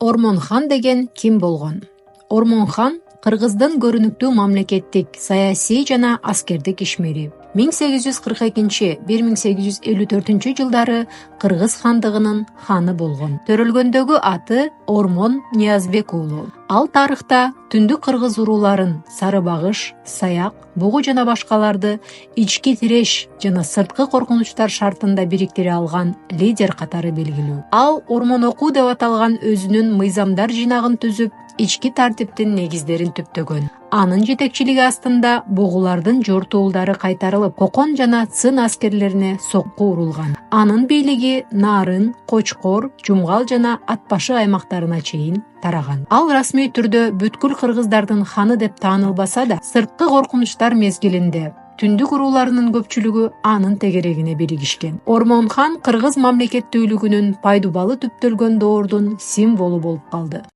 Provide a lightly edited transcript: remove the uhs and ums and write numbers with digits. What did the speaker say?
Ормон-хан деген ким болгон? Ормон-хан Кыргыздын көрүнүктүү мамлекеттик, саясий жана аскердик ишмери. 1842-1854 жылдары Кыргыз хандыгынын ханы болгон. Төрөлгөндөгү аты Ормон Ниязбек уулу. Ал тарыхта түндүк кыргыз урууларын Сары Багыш, Саяк, Бугу жана башкаларды ички тиреш жана сырткы коркунучтар шартында бириктире алган лидер катары белгилүү. Ал Ормон окуу деп аталган өзүнүн мыйзамдар жинагын түзүп, ички тартиптин негиздерин түптөгөн. Анын жетекчилиги астында бугулардын жортуулдары кайтарылып, Кокон жана Цын аскерлерине сокку урулган. Анын бийлиги Нарын, Кочкор, Жумгал жана Ат башы аймактарына чейин тараган. Ал расмий түрдө бүткүл кыргыздардын ханы деп таанылбаса да, сырткы коркунучтар мезгилинде түндүк урууларынын көпчүлүгү анын тегерегине биригишкен. Ормон-хан кыргыз мамлекеттүүлүгүнүн пайдубалы түптөлгөн доордун символу болуп калды.